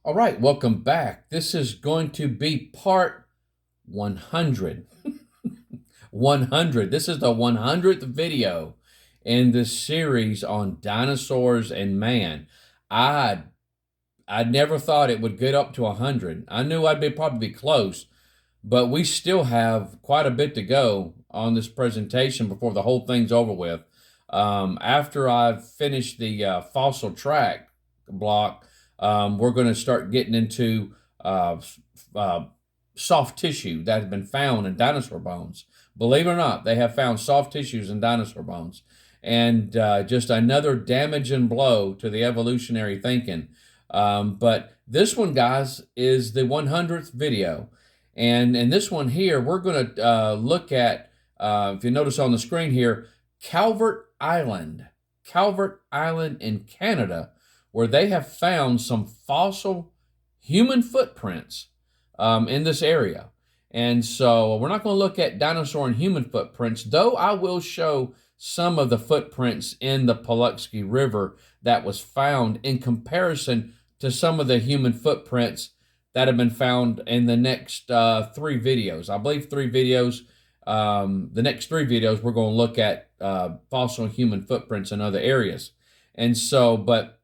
All right, welcome back. This is going to be part 100. 100. This is the 100th video in this series on dinosaurs and man. I I never thought it would get up to 100. I knew I'd probably be close, but we still have quite a bit to go on this presentation before the whole thing's over with. After I've finished the fossil track block, we're going to start getting into uh, soft tissue that has been found in dinosaur bones. Believe it or not, they have found soft tissues in dinosaur bones. And just another damaging blow to the evolutionary thinking. But this one, guys, is the 100th video. And in this one here, we're going to look at, if you notice on the screen here, Calvart Island. Calvart Island in Canada, where they have found some fossil human footprints in this area. And so we're not going to look at dinosaur and human footprints, though I will show some of the footprints in the Paluxy River that was found in comparison to some of the human footprints that have been found in the next three videos. I believe three videos. The next three videos, we're going to look at fossil human footprints in other areas. And so, but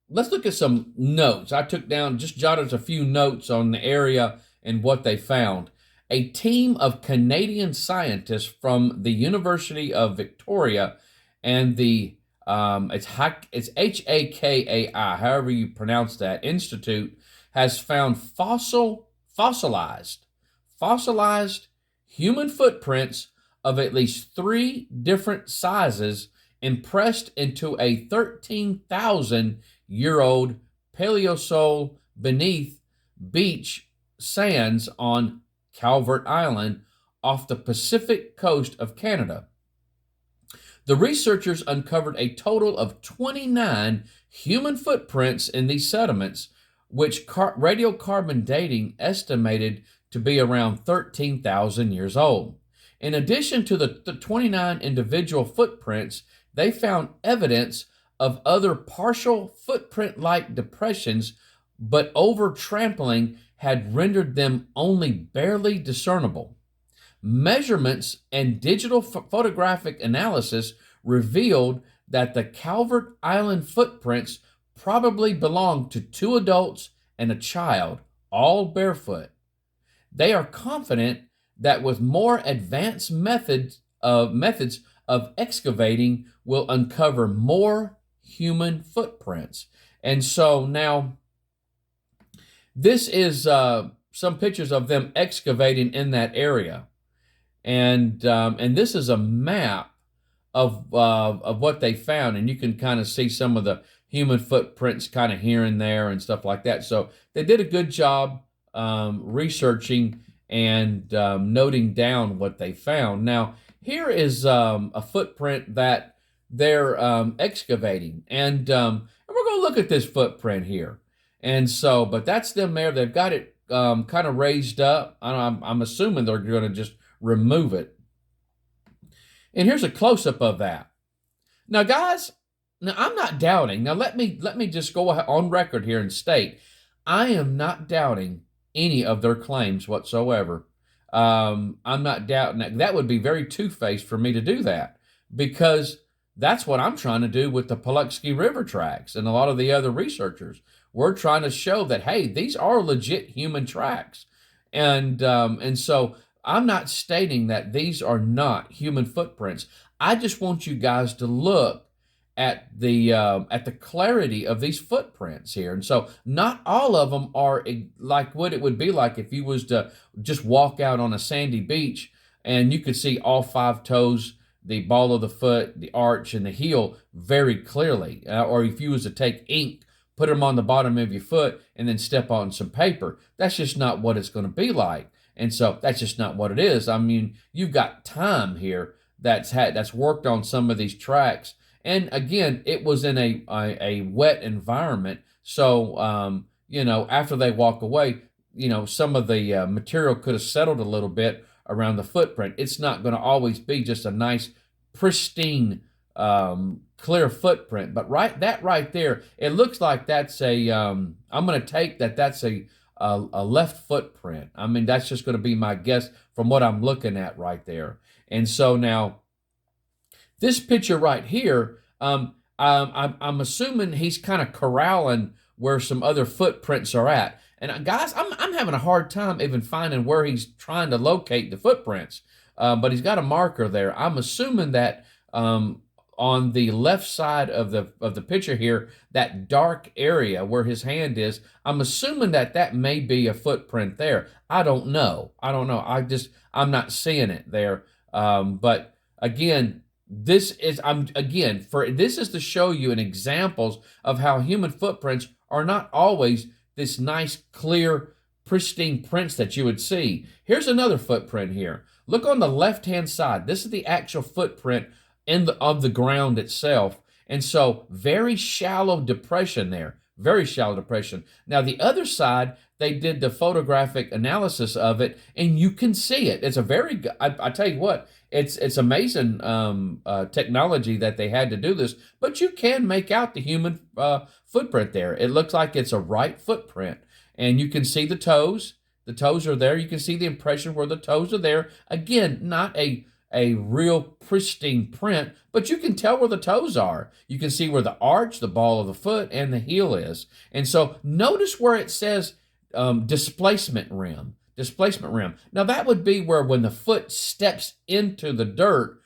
let's look at some notes. I took down, just jotted a few notes on the area and what they found. A team of Canadian scientists from the University of Victoria and the it's Hakai, however you pronounce that, Institute, has found fossilized human footprints of at least three different sizes impressed into a 13,000-year-old Paleozoic beneath beach sands on Calvart Island off the Pacific coast of Canada. The researchers uncovered a total of 29 human footprints in these sediments, which radiocarbon dating estimated to be around 13,000 years old. In addition to the 29 individual footprints, they found evidence of other partial footprint-like depressions, but over-trampling had rendered them only barely discernible. Measurements and digital photographic analysis revealed that the Calvart Island footprints probably belonged to two adults and a child, all barefoot. They are confident that with more advanced methods of excavating will uncover more human footprints. And so now, this is some pictures of them excavating in that area. And this is a map of what they found, and you can kind of see some of the human footprints kind of here and there and stuff like that. So they did a good job researching and noting down what they found. Now, here is a footprint that they're excavating, and we're going to look at this footprint here. And so, but that's them there. They've got it kind of raised up. I'm assuming they're going to just remove it. And here's a close-up of that. Now, guys, now I'm not doubting. Now, let me just go on record here and state, I am not doubting any of their claims whatsoever. I'm not doubting that would be very two-faced for me to do that, because that's what I'm trying to do with the Paluxy River tracks and a lot of the other researchers. We're trying to show that, hey, these are legit human tracks. And so I'm not stating that these are not human footprints. I just want you guys to look at the clarity of these footprints here. And so not all of them are like what it would be like if you was to just walk out on a sandy beach and you could see all five toes, the ball of the foot, the arch, and the heel very clearly. Or if you was to take ink, put them on the bottom of your foot, and then step on some paper. That's just not what it's going to be like. And so that's just not what it is. I mean, you've got time here that's worked on some of these tracks. And again, it was in a wet environment. So, after they walk away, some of the material could have settled a little bit around the footprint. It's not going to always be just a nice, pristine clear footprint. But right there, it looks like that's a. I'm going to take that's a left footprint. I mean, that's just going to be my guess from what I'm looking at right there. And so now this picture right here, I'm assuming he's kind of corralling where some other footprints are at. And guys, I'm having a hard time even finding where he's trying to locate the footprints. But he's got a marker there. I'm assuming that on the left side of the picture here, that dark area where his hand is, I'm assuming that may be a footprint there. I don't know. I'm not seeing it there. But again, this is this is to show you an examples of how human footprints are not always this nice, clear, pristine prints that you would see. Here's another footprint here. Look on the left-hand side. This is the actual footprint of the ground itself. And so very shallow depression there. Very shallow depression. Now the other side, they did the photographic analysis of it, and you can see it. It's a very, I tell you what, it's amazing technology that they had to do this, but you can make out the human footprint there. It looks like it's a right footprint, and you can see the toes. The toes are there. You can see the impression where the toes are there. Again, not a real pristine print, but you can tell where the toes are. You can see where the arch, the ball of the foot, and the heel is. And so notice where it says displacement rim. Displacement rim. Now that would be where when the foot steps into the dirt,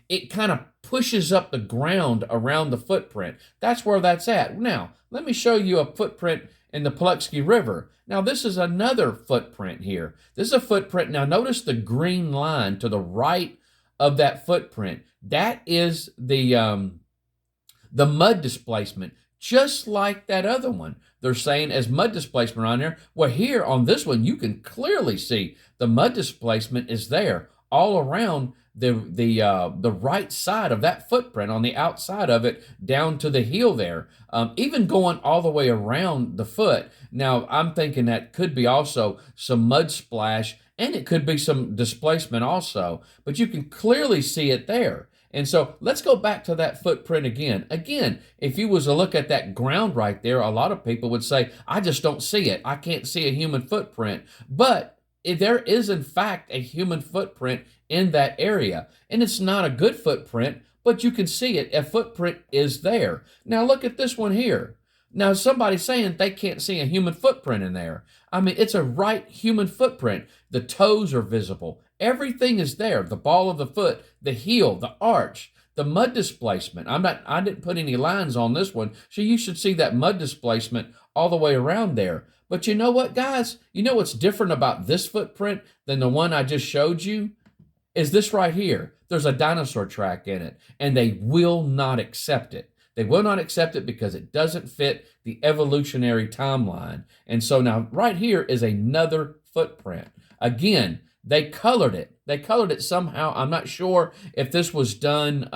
it kind of pushes up the ground around the footprint. That's where that's at. Now, let me show you a footprint in the Paluxy River. Now, this is another footprint here. This is a footprint. Now, notice the green line to the right of that footprint. That is the mud displacement, just like that other one. They're saying as mud displacement on there. Well, here on this one, you can clearly see the mud displacement is there all around the right side of that footprint, on the outside of it, down to the heel there, even going all the way around the foot. Now, I'm thinking that could be also some mud splash, and it could be some displacement also, but you can clearly see it there. And so let's go back to that footprint again. Again, if you was to look at that ground right there, a lot of people would say, I just don't see it. I can't see a human footprint. But there is, in fact, a human footprint in that area. And it's not a good footprint, but you can see it. A footprint is there. Now look at this one here. Now somebody's saying they can't see a human footprint in there. I mean, it's a right human footprint. The toes are visible. Everything is there. The ball of the foot, the heel, the arch, the mud displacement. I didn't put any lines on this one, so you should see that mud displacement all the way around there. But you know what, guys? You know what's different about this footprint than the one I just showed you? Is this right here. There's a dinosaur track in it, and they will not accept it. They will not accept it because it doesn't fit the evolutionary timeline. And so now right here is another footprint. Again, they colored it. They colored it somehow. I'm not sure if this was done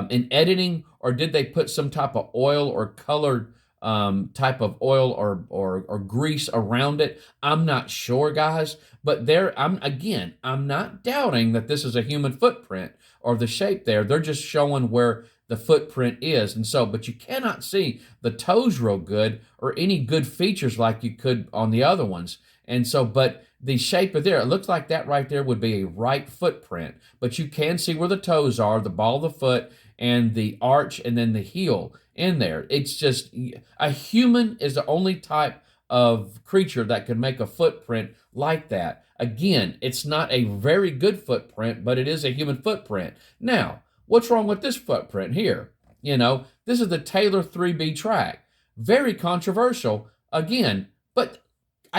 in editing, or did they put some type of oil or colored type of oil or grease around it. I'm not sure, guys, but I'm not doubting that this is a human footprint or the shape there. They're just showing where the footprint is. And so, but you cannot see the toes real good or any good features like you could on the other ones. And so, but the shape of there, it looks like that right there would be a right footprint, but you can see where the toes are, the ball of the foot, and the arch, and then the heel in there. It's just, a human is the only type of creature that could make a footprint like that. Again, it's not a very good footprint, but it is a human footprint. Now, what's wrong with this footprint here? You know, this is the Taylor 3B track. Very controversial, again, but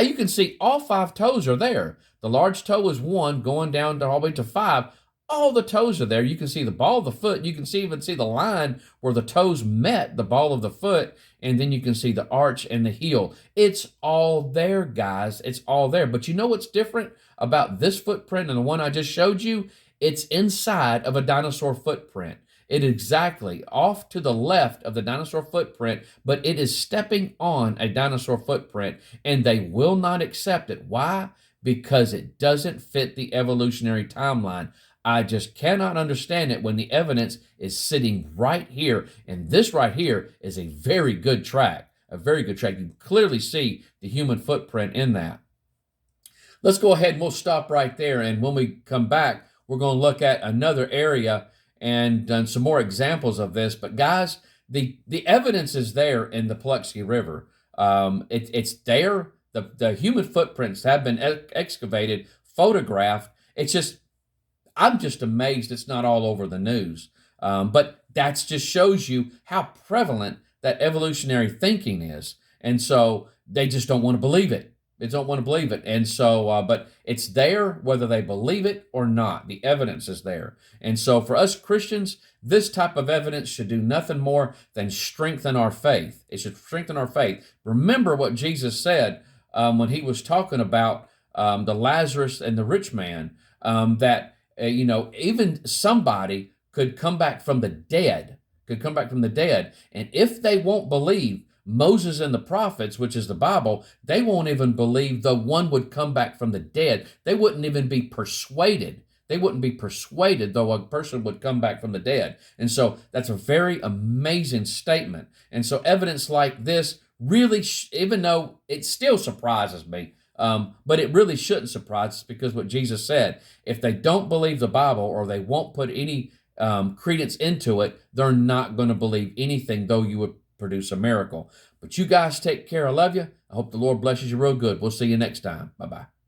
you can see all 5 toes are there. The large toe is 1, going down to all the way to 5. All the toes are there. You can see the ball of the foot. You can even see the line where the toes met the ball of the foot, and then you can see the arch and the heel. It's all there, guys. It's all there. But you know what's different about this footprint and the one I just showed you? It's inside of a dinosaur footprint. It is exactly off to the left of the dinosaur footprint, but it is stepping on a dinosaur footprint, and they will not accept it. Why? Because it doesn't fit the evolutionary timeline. I just cannot understand it when the evidence is sitting right here. And this right here is a very good track, a very good track. You can clearly see the human footprint in that. Let's go ahead and we'll stop right there. And when we come back, we're going to look at another area and some more examples of this. But guys, the evidence is there in the Paluxy River. It's there. The human footprints have been excavated, photographed. It's just, I'm just amazed it's not all over the news. But that just shows you how prevalent that evolutionary thinking is. And so they just don't want to believe it. They don't want to believe it. And so, but it's there whether they believe it or not. The evidence is there. And so for us Christians, this type of evidence should do nothing more than strengthen our faith. It should strengthen our faith. Remember what Jesus said when he was talking about the Lazarus and the rich man, that, even somebody could come back from the dead, And if they won't believe Moses and the prophets, which is the Bible, they won't even believe the one would come back from the dead. They wouldn't even be persuaded. They wouldn't be persuaded though a person would come back from the dead. And so that's a very amazing statement. And so evidence like this really, even though it still surprises me, but it really shouldn't surprise us, because what Jesus said, if they don't believe the Bible or they won't put any credence into it, they're not going to believe anything, though you would produce a miracle. But you guys take care. I love you. I hope the Lord blesses you real good. We'll see you next time. Bye-bye.